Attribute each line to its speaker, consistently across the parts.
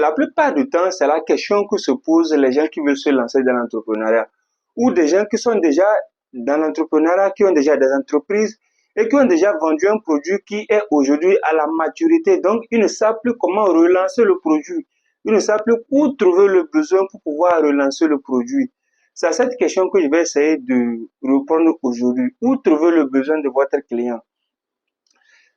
Speaker 1: la plupart du temps, c'est la question que se posent les gens qui veulent se lancer dans l'entrepreneuriat ou des gens qui sont déjà dans l'entrepreneuriat, qui ont déjà des entreprises et qui ont déjà vendu un produit qui est aujourd'hui à la maturité. Donc, ils ne savent plus comment relancer le produit. Ils ne savent plus où trouver le besoin pour pouvoir relancer le produit. C'est à cette question que je vais essayer de répondre aujourd'hui. Où trouver le besoin de votre client?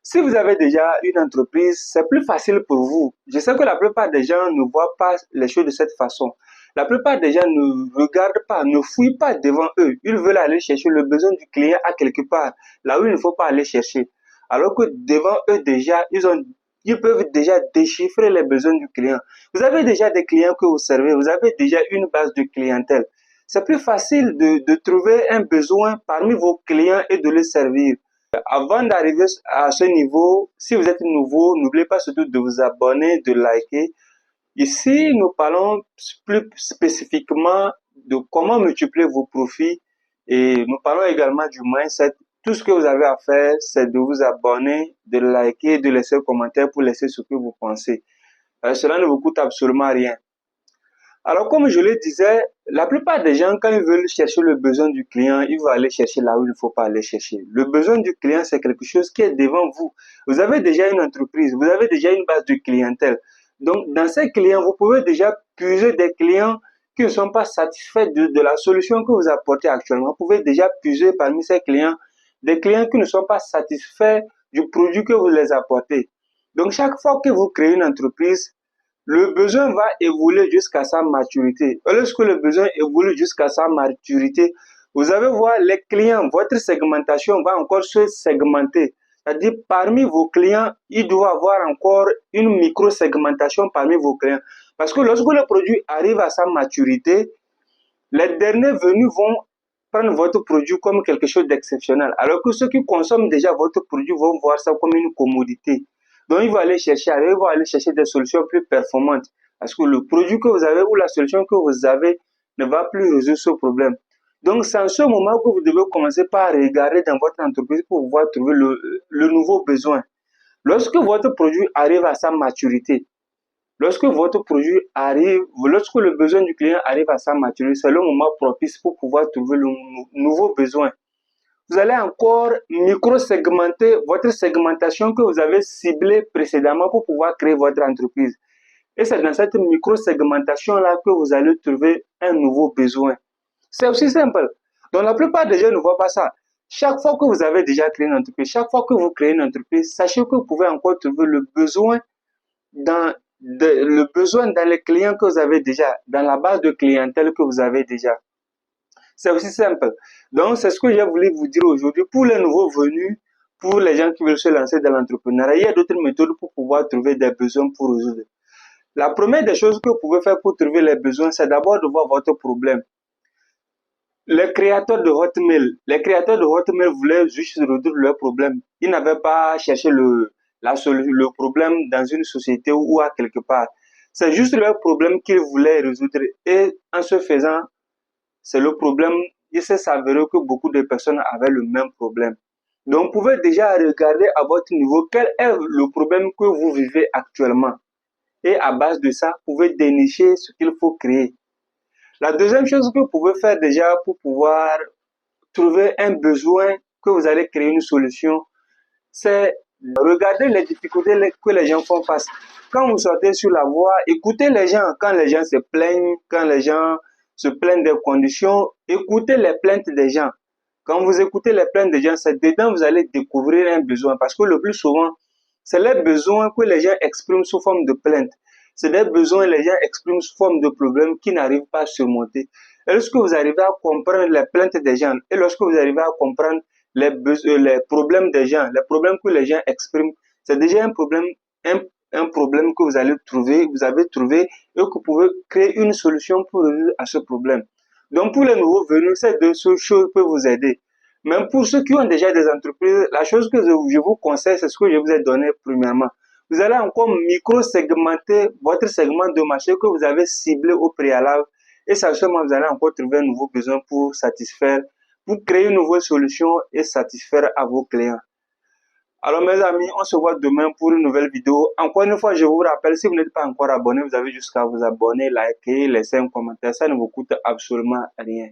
Speaker 1: Si vous avez déjà une entreprise, c'est plus facile pour vous. Je sais que la plupart des gens ne voient pas les choses de cette façon. La plupart des gens ne regardent pas, ne fouillent pas devant eux. Ils veulent aller chercher le besoin du client à quelque part, là où il ne faut pas aller chercher. Alors que devant eux déjà, ils peuvent déjà déchiffrer les besoins du client. Vous avez déjà des clients que vous servez, vous avez déjà une base de clientèle. C'est plus facile de trouver un besoin parmi vos clients et de le servir. Avant d'arriver à ce niveau, si vous êtes nouveau, n'oubliez pas surtout de vous abonner, de liker. Ici, nous parlons plus spécifiquement de comment multiplier vos profits et nous parlons également du mindset. Tout ce que vous avez à faire, c'est de vous abonner, de liker, de laisser un commentaire pour laisser ce que vous pensez. Cela ne vous coûte absolument rien. Alors, comme je le disais, la plupart des gens, quand ils veulent chercher le besoin du client, ils vont aller chercher là où il ne faut pas aller chercher. Le besoin du client, c'est quelque chose qui est devant vous. Vous avez déjà une entreprise, vous avez déjà une base de clientèle. Donc, dans ces clients, vous pouvez déjà puiser des clients qui ne sont pas satisfaits de la solution que vous apportez actuellement. Vous pouvez déjà puiser parmi ces clients des clients qui ne sont pas satisfaits du produit que vous les apportez. Donc, chaque fois que vous créez une entreprise, le besoin va évoluer jusqu'à sa maturité. Et lorsque le besoin évolue jusqu'à sa maturité, vous allez voir les clients, votre segmentation va encore se segmenter. C'est-à-dire, parmi vos clients, il doit avoir encore une micro-segmentation parmi vos clients. Parce que lorsque le produit arrive à sa maturité, les derniers venus vont prendre votre produit comme quelque chose d'exceptionnel. Alors que ceux qui consomment déjà votre produit vont voir ça comme une commodité. Donc, ils vont aller chercher des solutions plus performantes. Parce que le produit que vous avez ou la solution que vous avez ne va plus résoudre ce problème. Donc, c'est en ce moment que vous devez commencer par regarder dans votre entreprise pour pouvoir trouver le nouveau besoin. Lorsque votre produit arrive à sa maturité, lorsque votre produit arrive, lorsque le besoin du client arrive à sa maturité, c'est le moment propice pour pouvoir trouver le nouveau besoin. Vous allez encore micro-segmenter votre segmentation que vous avez ciblée précédemment pour pouvoir créer votre entreprise. Et c'est dans cette micro-segmentation-là que vous allez trouver un nouveau besoin. C'est aussi simple. Donc la plupart des gens ne voient pas ça. Chaque fois que vous avez déjà créé une entreprise, chaque fois que vous créez une entreprise, sachez que vous pouvez encore trouver dans le besoin dans les clients que vous avez déjà, dans la base de clientèle que vous avez déjà. C'est aussi simple. Donc, c'est ce que j'ai voulu vous dire aujourd'hui. Pour les nouveaux venus, pour les gens qui veulent se lancer dans l'entrepreneuriat, il y a d'autres méthodes pour pouvoir trouver des besoins pour résoudre. La première des choses que vous pouvez faire pour trouver les besoins, c'est d'abord de voir votre problème. Les créateurs de Hotmail voulaient juste résoudre leur problème. Ils n'avaient pas cherché le problème dans une société ou à quelque part. C'est juste leur problème qu'ils voulaient résoudre. Et en se faisant, c'est le problème, il s'est avéré que beaucoup de personnes avaient le même problème. Donc, vous pouvez déjà regarder à votre niveau quel est le problème que vous vivez actuellement. Et à base de ça, vous pouvez dénicher ce qu'il faut créer. La deuxième chose que vous pouvez faire déjà pour pouvoir trouver un besoin que vous allez créer une solution, c'est regarder les difficultés que les gens font face. Quand vous sortez sur la voie, écoutez les gens. Quand les gens se plaignent, quand les gens se plaignent des conditions, écoutez les plaintes des gens. Quand vous écoutez les plaintes des gens, c'est dedans que vous allez découvrir un besoin. Parce que le plus souvent, c'est les besoins que les gens expriment sous forme de plainte. C'est des besoins que les gens expriment sous forme de problèmes qui n'arrivent pas à surmonter. Et lorsque vous arrivez à comprendre les plaintes des gens, et lorsque vous arrivez à comprendre les problèmes des gens, les problèmes que les gens expriment, c'est déjà un problème que vous avez trouvé et que vous pouvez créer une solution pour résoudre à ce problème. Donc, pour les nouveaux venus, ces deux choses peuvent vous aider. Même pour ceux qui ont déjà des entreprises, la chose que je vous conseille, c'est ce que je vous ai donné premièrement. Vous allez encore micro-segmenter votre segment de marché que vous avez ciblé au préalable. Et ça, seulement, vous allez encore trouver un nouveau besoin pour créer une nouvelle solution et satisfaire à vos clients. Alors mes amis, on se voit demain pour une nouvelle vidéo. Encore une fois, je vous rappelle, si vous n'êtes pas encore abonné, vous avez jusqu'à vous abonner, liker, laisser un commentaire. Ça ne vous coûte absolument rien.